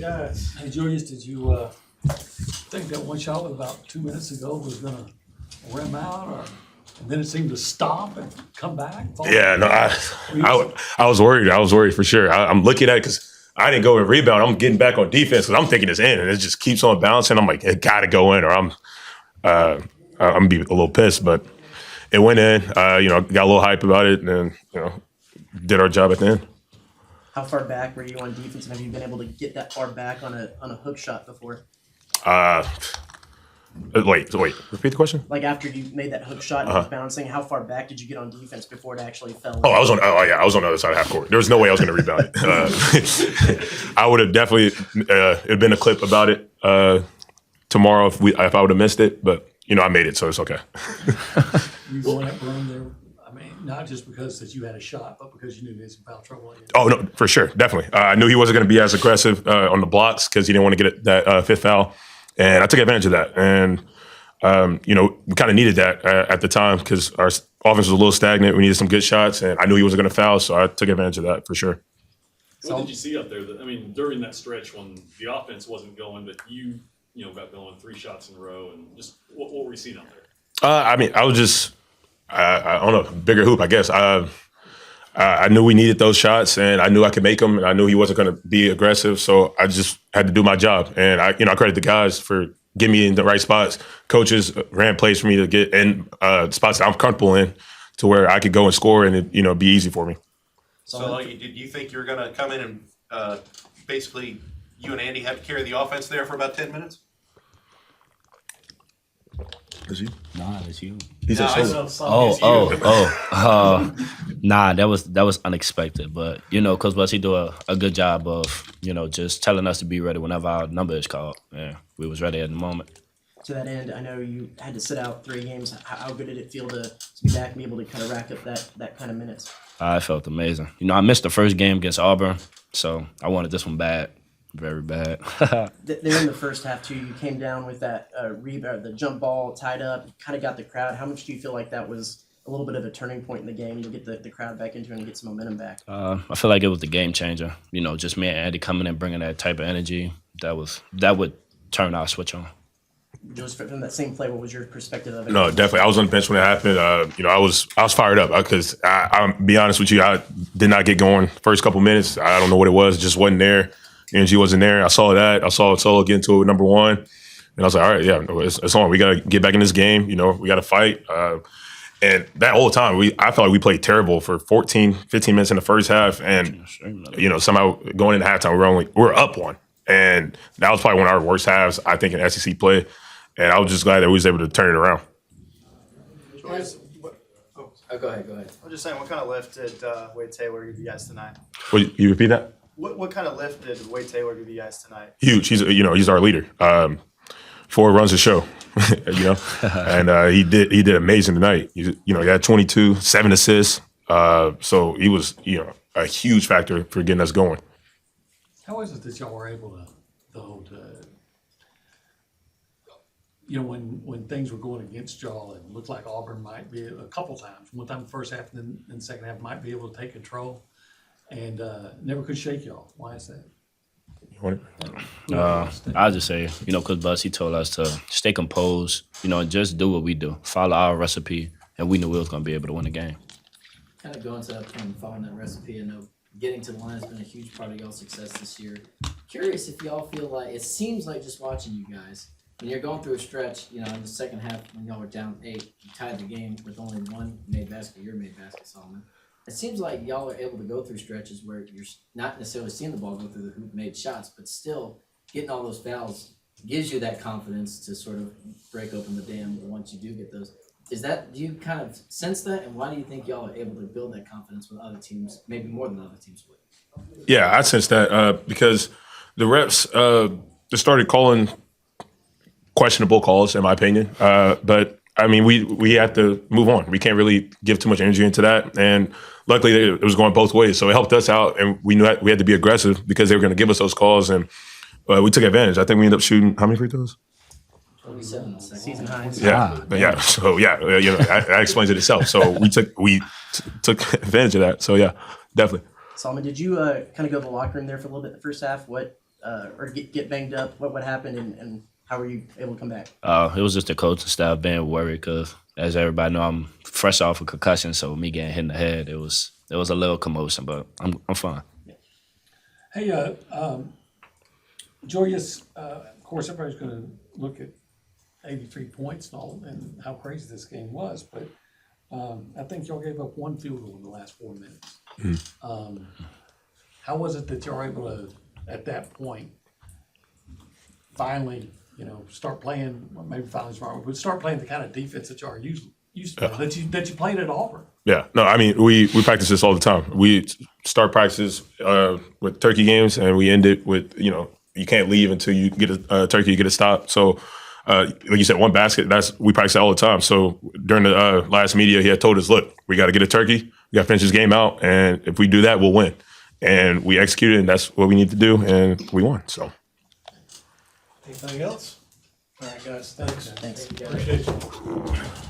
guys. Hey, Julius, did you think that one shot with about 2 minutes ago was going to rim out, and then it seemed to stop and come back? Yeah, no, I was worried. I was worried for sure. I'm looking at it because I didn't go and rebound. I'm getting back on defense because I'm thinking it's in, and it just keeps on bouncing. I'm like, it got to go in, or I'm gonna be a little pissed. But it went in. Got a little hype about it, and did our job at the end. How far back were you on defense, and have you been able to get that far back on a hook shot before? Wait. Repeat the question. Like after you made that hook shot and it was bouncing, how far back did you get on defense before it actually fell? I was on the other side of half court. There was no way I was going to rebound it. I would have definitely. It'd been a clip about it tomorrow if I would have missed it, but I made it, so it's okay. You going that room there? I mean, not just because that you had a shot, but because you knew he had some foul trouble. Oh no, for sure, definitely. I knew he wasn't going to be as aggressive on the blocks because he didn't want to get that fifth foul. And I took advantage of that. And, we kind of needed that at the time because our offense was a little stagnant. We needed some good shots, and I knew he wasn't going to foul, so I took advantage of that for sure. What did you see up there? During that stretch when the offense wasn't going, but you got going 3 shots in a row, and just what were you seeing out there? I was just, I don't know, bigger hoop, I guess. I knew we needed those shots, and I knew I could make them, and I knew he wasn't going to be aggressive, so I just had to do my job. And I credit the guys for getting me in the right spots. Coaches ran plays for me to get in spots that I'm comfortable in, to where I could go and score, and it be easy for me. So, did you think you were going to come in and basically you and Andy had to carry the offense there for about 10 minutes? Is he? Nah, that's you. He said Nah, that was unexpected. But Coach Buss, he do a good job of just telling us to be ready whenever our number is called. Yeah, we was ready at the moment. To that end, I know you had to sit out 3 games. How good did it feel to be back and be able to kind of rack up that kind of minutes? I felt amazing. I missed the first game against Auburn, so I wanted this one bad. Very bad. There in the first half, too, you came down with that rebound, the jump ball tied up, kind of got the crowd. How much do you feel like that was a little bit of a turning point in the game to get the crowd back into it and get some momentum back? I feel like it was the game changer. Just me and Andy coming and bringing that type of energy. That would turn our switch on. Just from that same play, what was your perspective of it? No, definitely. I was on the bench when it happened. I was fired up because I'll be honest with you, I did not get going first couple minutes. I don't know what it was. It just wasn't there. Energy wasn't there. I saw that. I saw Solo get into it with number 1. And I was like, all right, yeah, it's on. We got to get back in this game. We got to fight. And that whole time, I felt like we played terrible for 14, 15 minutes in the first half. And, somehow going into halftime, we were up 1. And that was probably one of our worst halves, I think, in SEC play. And I was just glad that we was able to turn it around. Go ahead. I'm just saying, what kind of lift did Wade Taylor give you guys tonight? Will you repeat that? What kind of lift did Wade Taylor give you guys tonight? Huge. He's our leader. 4 runs the show, and he did amazing tonight. He had 22, 7 assists. So he was a huge factor for getting us going. How is it that y'all were able to when things were going against y'all, it looked like Auburn might be a couple times, one time in the first half and then in the second half might be able to take control, and never could shake y'all. Why is that? I'll just say, Coach Buss, he told us to stay composed, and just do what we do, follow our recipe, and we knew we was going to be able to win the game. Kind of going to that point and following that recipe, I know getting to the line has been a huge part of y'all's success this year. Curious if y'all feel like, it seems like just watching you guys, when you're going through a stretch, in the second half when y'all were down 8, you tied the game with only 1 made basket, your made basket, Solomon. It seems like y'all are able to go through stretches where you're not necessarily seeing the ball go through the hoop, made shots, but still getting all those fouls gives you that confidence to sort of break open the dam once you do get those. Do you kind of sense that, and why do you think y'all are able to build that confidence with other teams, maybe more than other teams would? Yeah, I sense that because the refs just started calling questionable calls, in my opinion. But I mean, we have to move on. We can't really give too much energy into that. And luckily, it was going both ways, so it helped us out. And we knew we had to be aggressive because they were going to give us those calls, and we took advantage. I think we ended up shooting how many free throws? 27 Season highs. Yeah. So that explains it itself. So we took advantage of that. So yeah, definitely. Solomon, did you kind of go to the locker room there for a little bit in the first half? What or get banged up? What happened, and how were you able to come back? It was just the coaching staff being worried because, as everybody know, I'm fresh off a concussion, so me getting hit in the head, it was a little commotion, but I'm fine. Hey, Julius, of course, everybody's gonna look at 83 points and all, and how crazy this game was, but I think y'all gave up one field goal in the last 4 minutes. How was it that y'all were able to, at that point, finally, start playing, well, maybe finally is wrong, but start playing the kind of defense that y'all are used to playing, that you played at Auburn? Yeah, no, I mean, we practice this all the time. We start practices with turkey games, and we end it with, you can't leave until you get a turkey, you get a stop. So, like you said, one basket, we practice that all the time. So during the last media, he had told us, look, we got to get a turkey, we got to finish this game out, and if we do that, we'll win. And we executed, and that's what we need to do, and we won, so. Anything else? All right, guys, thanks. Thanks. Appreciate you.